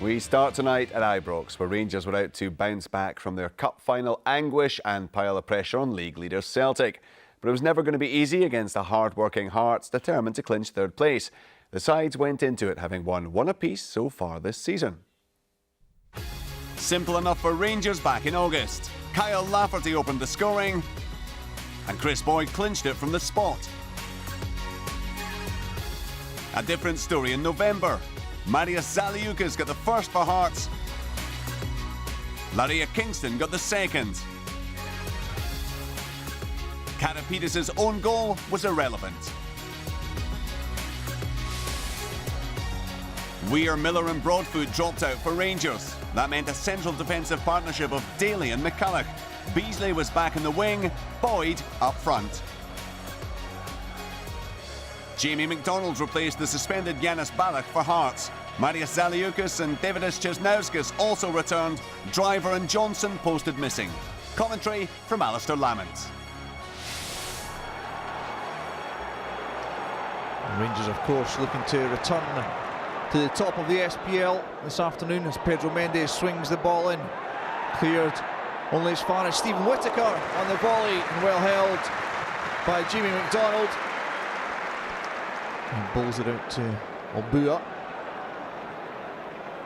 We start tonight at Ibrox, where Rangers were out to bounce back from their cup final anguish and pile of pressure on league leaders Celtic. But it was never going to be easy against the hard-working Hearts, determined to clinch third place. The sides went into it having won one apiece so far this season. Simple enough for Rangers back in August. Kyle Lafferty opened the scoring and Chris Boyd clinched it from the spot. A different story in November. Marius Zaliukas got the first for Hearts. Laria Kingston got the second. Karapidis' own goal was irrelevant. Weir, Miller and Broadfoot dropped out for Rangers. That meant a central defensive partnership of Daly and McCulloch. Beasley was back in the wing, Boyd up front. Jamie McDonald replaced the suspended Yanis Balak for Hearts. Marius Zaliukas and Davidis Chesnauskas also returned. Driver and Johnson posted missing. Commentary from Alistair Lamont. Rangers, of course, looking to return to the top of the SPL this afternoon as Pedro Mendes swings the ball in. Cleared only as far as Stephen Whittaker on the volley and well held by Jamie McDonald. And bowls it out to Obua.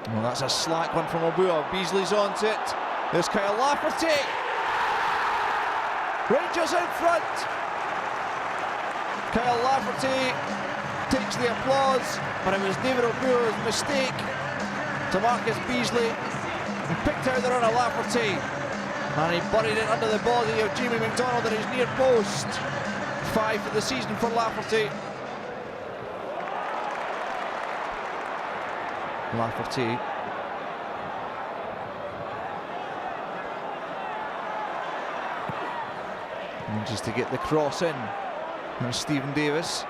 Well, that's a slack one from Obua. Beasley's onto it. There's Kyle Lafferty. Rangers out front. Kyle Lafferty takes the applause, but it was David Obua's mistake to Marcus Beasley. He picked out the run of Lafferty, and he buried it under the body of Jamie McDonald at his near post. 5 for the season for Lafferty. Lafferty. And just to get the cross in. And Stephen Davis.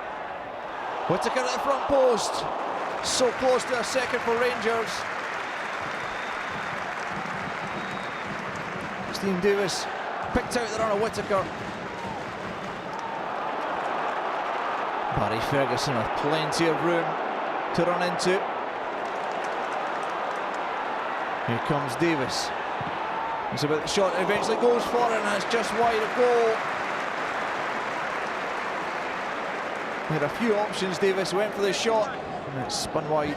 Whittaker at the front post. So close to a second for Rangers. Stephen Davis picked out the run of Whittaker. Barry Ferguson with plenty of room to run into. Here comes Davis. It's about the shot that eventually goes for it, and it's just wide of goal. He had a few options. Davis went for the shot, and it spun wide.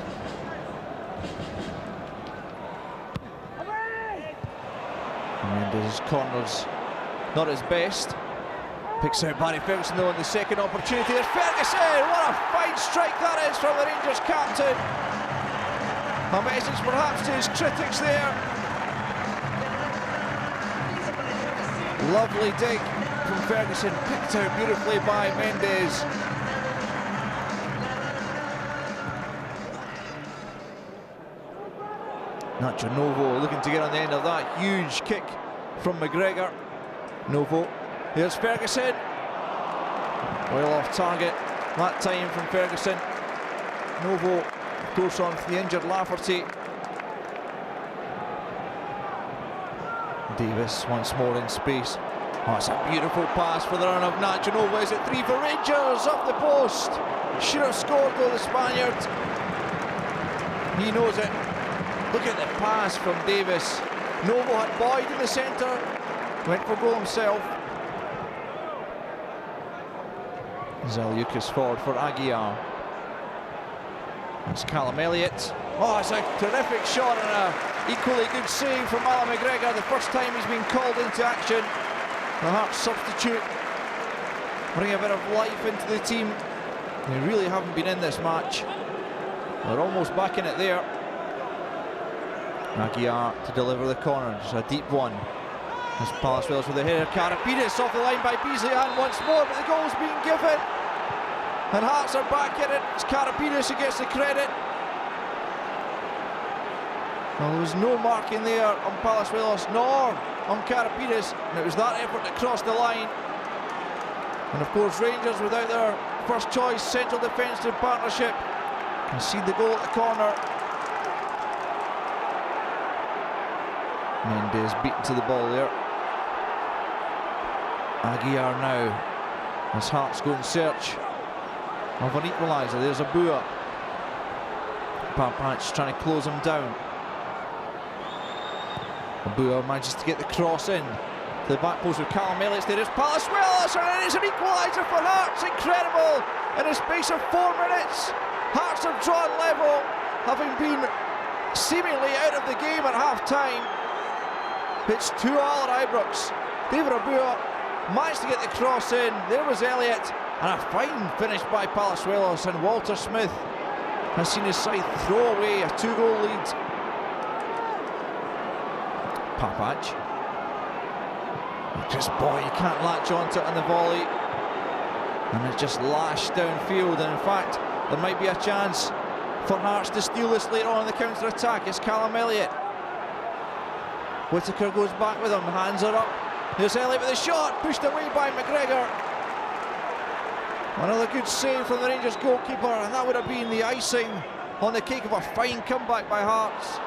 Mendes' corners not his best. Picks out Barry Ferguson though in the second opportunity. There's Ferguson! What a fine strike that is from the Rangers captain. A message perhaps to his critics there. Lovely dig from Ferguson, picked out beautifully by Mendes. Nacho Novo looking to get on the end of that huge kick from McGregor. Novo, here's Ferguson. Well off target that time from Ferguson. Novo goes on for the injured Lafferty. Davis once more in space. Oh, it's a beautiful pass for the run of Nacho Novo. Is it 3 for Rangers? Off the post. Should have scored though, the Spaniard. He knows it. Look at the pass from Davis. Novo had Boyd in the centre. Went for goal himself. Zaliukas forward for Aguiar. It's Callum Elliott. Oh, it's a terrific shot and an equally good save from Alan McGregor. The first time he's been called into action. The Hearts substitute. Bring a bit of life into the team. They really haven't been in this match. They're almost back in it there. Aguiar to deliver the corner. Just a deep one. As Palace-Wales with the header. Karapidis off the line by Beasley and once more, but the goal's being given. And Hearts are back in it. It's Karapidis who gets the credit. Well, there was no marking there on Palace-Wales nor on Karapidis, and it was that effort that crossed the line. And of course Rangers, without their first choice central defensive partnership, concede the goal at the corner. Mendes beaten to the ball there. Aguiar now, as Hearts go in search of an equaliser. There's Obua. Pampac trying to close him down. Abua manages to get the cross in to the back post with Callum Elliott's there. It's Palace-Wells, and it is an equaliser for Hearts. Incredible! In the space of 4 minutes, Hearts have drawn level, having been seemingly out of the game at half-time. It's 2-2 at Ibrox. David Abua managed to get the cross in. There was Elliott, and a fine finish by Palace-Wells, and Walter Smith has seen his side throw away a 2-goal lead. Papac. Chris Boy, you can't latch onto it on the volley. And it just lashed downfield, and in fact, there might be a chance for Hearts to steal this later on in the counter-attack. It's Callum Elliott. Whittaker goes back with him, hands are up. Here's Elliott with a shot, pushed away by McGregor. Another good save from the Rangers goalkeeper, and that would have been the icing on the cake of a fine comeback by Hearts.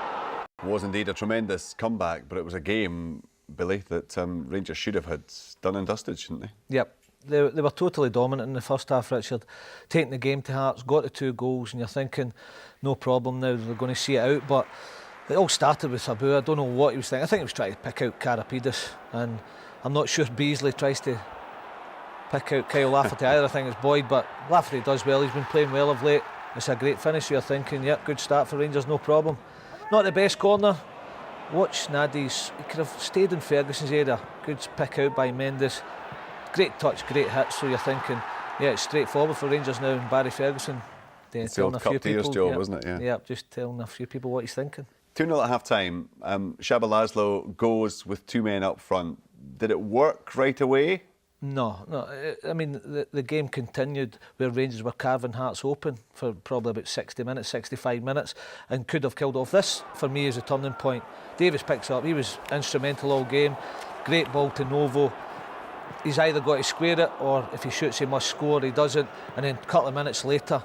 It was indeed a tremendous comeback, but it was a game, Billy, that Rangers should have had done and dusted, shouldn't they? Yep. They were totally dominant in the first half, Richard. Taking the game to Hearts, got the 2 goals, and you're thinking, no problem now, they're going to see it out. But it all started with Abua. I don't know what he was thinking. I think he was trying to pick out Karapidis, and I'm not sure Beasley tries to pick out Kyle Lafferty either. I think it's Boyd, but Lafferty does well. He's been playing well of late. It's a great finish. You're thinking, yep, good start for Rangers, no problem. Not the best corner. Watch Nadi's. He could have stayed in Ferguson's area. Good pick out by Mendes. Great touch, great hit. So you're thinking, yeah, it's straightforward for Rangers now. And Barry Ferguson, it's the old Cup Tears job, wasn't it? Yeah, just telling a few people what he's thinking. 2-0 at half-time. Shaba Laszlo goes with 2 men up front. Did it work right away? No. I mean, the game continued where Rangers were carving Hearts open for probably about 60 minutes, 65 minutes, and could have killed off. This, for me, is a turning point. Davis picks up. He was instrumental all game. Great ball to Novo. He's either got to square it, or if he shoots, he must score. He doesn't. And then a couple of minutes later,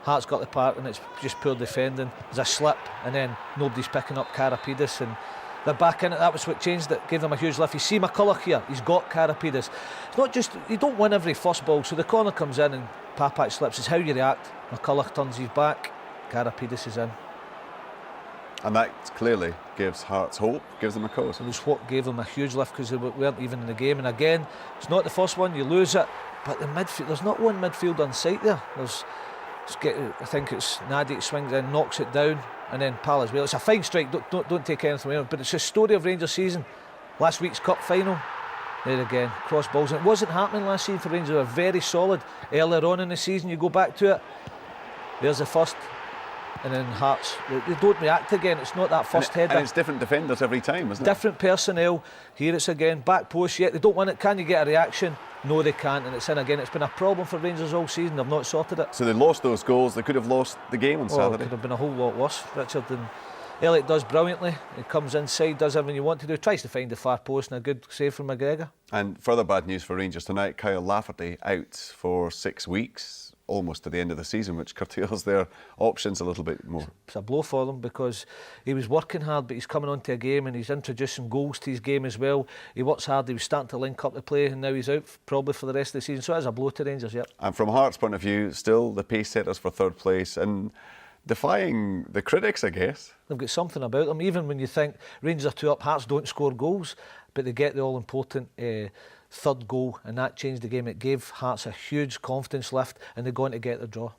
Hearts got the part, and it's just poor defending. There's a slip, and then nobody's picking up Karapidis, and they're back in it. That was what changed it, gave them a huge lift. You see McCulloch here, he's got Karapidis. It's not just, you don't win every first ball, so the corner comes in and Papac slips. It's how you react. McCulloch turns his back, Karapidis is in. And that clearly gives Hearts hope, gives them a cause. It was what gave them a huge lift, because they weren't even in the game. And again, it's not the first one, you lose it, but the midfield, there's not one midfield on site there. I think it's Nadi swings in, knocks it down, and then Palace. Well, it's a fine strike, don't take anything away, but it's a story of Rangers season. Last week's cup final, there again, cross balls. And it wasn't happening last season for Rangers. They were very solid earlier on in the season. You go back to it, there's the first, and then Hearts, they don't react again. It's not that first header. And it's different defenders every time, isn't it? Different personnel. Here it's again, back post, yet they don't win it. Can you get a reaction? No, they can't, and it's in again. It's been a problem for Rangers all season. They've not sorted it. So they lost those goals. They could have lost the game on Saturday. It could have been a whole lot worse, Richard. And Elliott does brilliantly. He comes inside, does everything you want to do, tries to find the far post, and a good save from McGregor. And further bad news for Rangers tonight. Kyle Lafferty out for 6 weeks, almost to the end of the season, which curtails their options a little bit more. It's a blow for them, because he was working hard, but he's coming onto a game and he's introducing goals to his game as well. He works hard, he was starting to link up the play, and now he's out probably for the rest of the season. So it is a blow to Rangers, yep. And from Hearts' point of view, still the pace setters for third place and defying the critics, I guess. They've got something about them. Even when you think Rangers are 2 up, Hearts don't score goals, but they get the all-important third goal, and that changed the game. It gave Hearts a huge confidence lift, and they're going to get the draw.